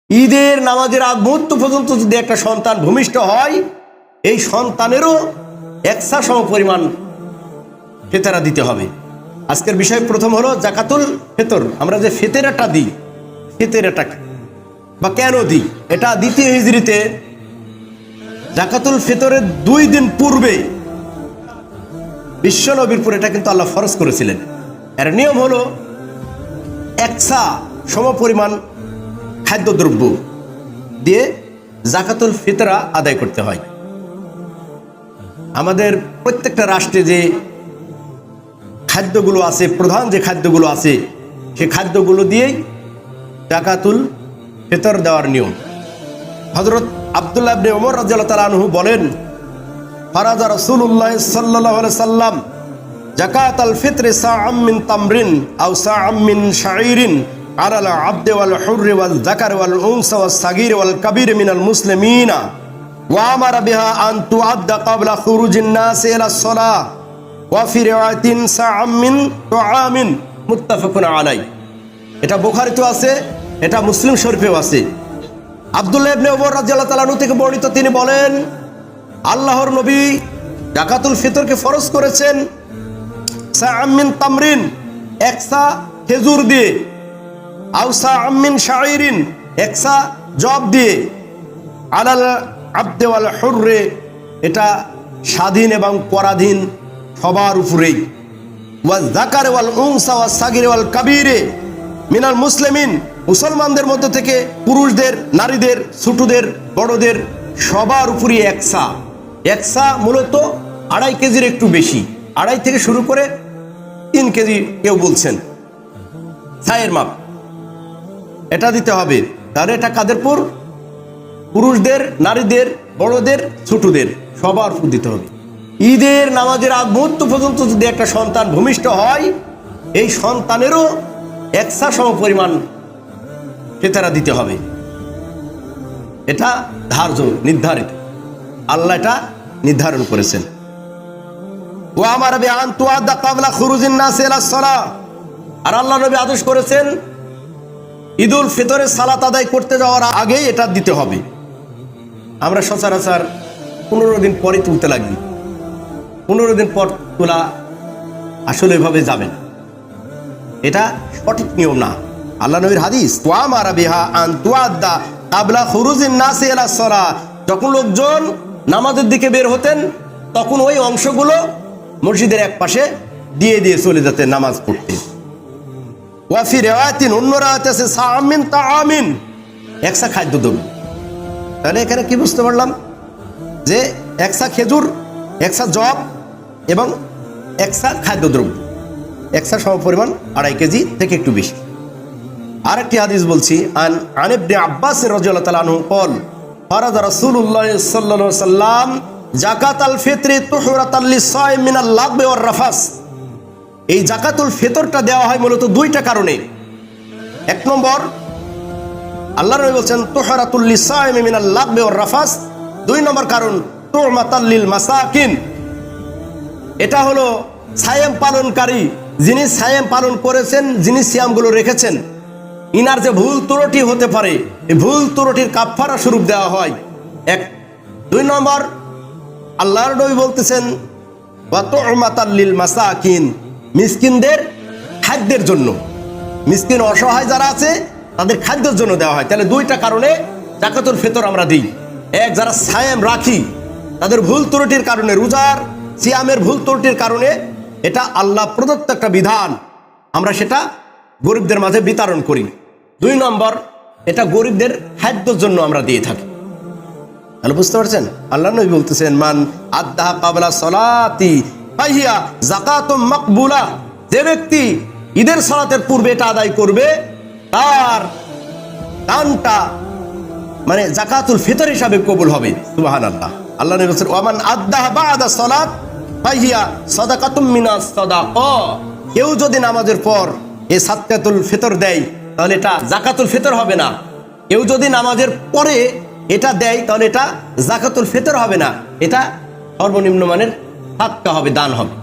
ঈদের নামাজের আগ মুহূর্ত পর্যন্ত যদি একটা সন্তান ভূমিষ্ঠ হয়, এই সন্তানেরও একসা সম পরিমাণ ফিতরা দিতে হবে। আজকের বিষয় প্রথম হলো জাকাতুল ফিতর। আমরা যে ফিতরাটা দিই, ফিতরাটা বা কেন দিই, এটা দ্বিতীয় হিজরিতে জাকাতুল ফিতরের 2 দিন পূর্বে বিশ্ব নবীর উপর এটা কিন্তু আল্লাহ ফরজ করেছিলেন। এর নিয়ম হলো একসা সম পরিমাণ খাদ্যদ্রব্য দিয়ে জাকাতুল ফিতরা আদায় করতে হয়। আমাদের প্রত্যেকটা রাষ্ট্রে যে খাদ্যগুলো আছে, প্রধান যে খাদ্যগুলো আছে, সেই খাদ্যগুলো দিয়েই জাকাতুল ফিতর দেওয়ার নিয়ম। হযরত আব্দুল্লাহ ইবনে ওমর রাদিয়াল্লাহু তাআলা আনহু বলেন, ফারাজা রাসূলুল্লাহ সাল্লাল্লাহু আলাইহি সাল্লাম জাকাতাল ফিতরি সাআম মিন তামরিন আও সাআম মিন শাঈরিন আলাল আবদি ওয়াল হুররি ওয়াল যাকার ওয়াল উনসা ওয়াস সাগীর ওয়াল কাবীর মিনাল মুসলিমিনা ওয়া আমারা বিহা আন তুআদ্দা ক্বাবলা খুরুজিন নাস ইলা সলাহ ওয়া ফি রিওয়ায়াতিন সাআম মিন তুআমিন মুত্তাফাকুন আলাইহি। এটা বুখারীতেও আছে, এটা মুসলিম শরীফেও আছে। আব্দুল্লাহ ইবনে ওমর রাদিয়াল্লাহু তাআলা আনহু থেকে বর্ণিত, তিনি বলেন, আল্লাহর নবী জাকাতুল ফিতরকে ফরজ করেছেন সাআম মিন তামরিন, একসা খেজুর দিয়ে, আও সাআম মিন শাঈরিন, একসা জব দিয়ে, আলাল আবদি ওয়াল হুররি, এটা স্বাধীন এবং পরাধীন সবার উপরেই, ওয়াল যাকার ওয়াল উনসা ওয়াস সাগীর ওয়াল কাবীর মিনাল মুসলিমিন, মুসলমানদের মধ্যে থেকে পুরুষদের, নারীদের, ছোটদের, বড়দের সবার উপরই একসা। একসা মূলত 2.5 কেজির একটু বেশি, 2.5 থেকে শুরু করে 3 কেজি কেউ বলছেন ছায়ের মাপ, এটা দিতে হবে। তাহলে এটা কাদের পর? পুরুষদের, নারীদের, বড়দের, ছোটদের সবার উপর দিতে হবে। ঈদের নামাজের আগ মুহূর্ত পর্যন্ত যদি একটা সন্তান ভূমিষ্ঠ হয়, এই সন্তানেরও একসা সম পরিমাণ ফিতরা দিতে হবে। এটা ধার্য, নির্ধারিত, আল্লাহ এটা নির্ধারণ করেছেন। ওয়া আমারা বিআন তুআদ্দা ক্বাবলা খুরুজিন নাস ইলা সলাহ, আর আল্লাহ নবী আদেশ করেছেন ঈদুল ফিতরের সালাত আদায় করতে যাওয়ার আগেই এটা দিতে হবে। আমরা সচরাচর 15 দিন পরে তুলতে লাগি, 15 দিন পর তোলা আসলে এভাবে যাবে না, এটা সঠিক নিয়ম না। আল্লাহ নবীর হাদিস, ওয়া আমারা বিহা আন তুআদ্দা ক্বাবলা খুরুজিন নাস ইলা সলাহ, যখন লোকজন নামাজের দিকে বের হতেন তখন ওই অংশগুলো মসজিদের এক পাশে দিয়ে দিয়ে চলে যেতেন নামাজ পড়তে। ওয়া ফি রিওয়ায়াতিন, অন্য রাওয়ায়াতে আছে সাআম মিন তাআমিন, একসা খাদ্যদ্রব্য। তাহলে এখানে কি বুঝতে পারলাম? যে একসা খেজুর, একসা জব এবং একসা খাদ্যদ্রব্য, একসা সম পরিমাণ 2.5 কেজি থেকে একটু বেশি। আরেকটি হাদিস বলছি, আন ইবনে আব্বাস রাদিয়াল্লাহু তাআলা আনহু قال ফারাদা রাসূলুল্লাহ সাল্লাল্লাহু আলাইহি সাল্লাম জাকাতাল ফিতরি তুহরাতাল লিসাইম মিনাল লাগবি ওয়ার রাফাস। এই জাকাতুল ফিতরটা দেওয়া হয় মূলত 2টা কারণে। 1 নম্বর, আল্লাহর নবী বলেন তুহরাতুল লিসাইম মিনাল লাগবি ওয়ার রাফাস। 2 নম্বর কারণ তুমাতাল লিল মাসাকিন, এটা হলো সায়াম পালনকারী, যিনি সায়াম পালন করেছেন, যিনি সিয়ামগুলো রেখেছেন, ইনার যে ভুল ত্রুটি হতে পারে, এই ভুল ত্রুটির কাফারা স্বরূপ দেওয়া হয়। 2 নম্বর, আল্লাহর নবী বলতেছেন ওয়া তুমাতাল লিল মাসাকিন, মিসকিনদের খাদ্যের জন্য, মিসকিন অসহায় যারা আছে তাদের খাদ্যের জন্য দেওয়া হয়। তাহলে 2টা কারণে জাকাতুল ফিতর আমরা দিই। এক, যারা সায়াম রাখি তাদের ভুল ত্রুটির কারণে, রোজার সিয়ামের ভুল ত্রুটির কারণে, এটা আল্লাহ প্রদত্ত একটা বিধান, আমরা সেটা গরিবদের মাঝে বিতরণ করি। 2 নম্বর, এটা গরিবদের খাদ্যের জন্য আমরা দিয়ে থাকি। তাহলে বুঝতে পারছেন, আল্লাহ নবী বলতেছেন মান আদ্দা ক্বাবলা সলাতি ফাহিয়া যাকাতুম মাকবুলা, যে ব্যক্তি ঈদের সালাতের পূর্বে এটা আদায় করবে তার দানটা মানে জাকাতুল ফিতর হিসাবে কবুল হবে। সুবহানাল্লাহ। আল্লাহ নবী বলেন ওয়ামান আদ্দা বাদা সালাত ফাহিয়া সাদাকাতুম মিনাস সাদাকা, কেউ যদি নামাজের পর এই সাদকাতুল ফিতর দেয় তাহলে এটা জাকাতুল ফিতর হবে না। কেউ যদি নামাজের পরে এটা দেয় তাহলে এটা জাকাতুল ফিতর হবে না, এটা সর্বনিম্ন মানের সাদকা হবে, দান হবে।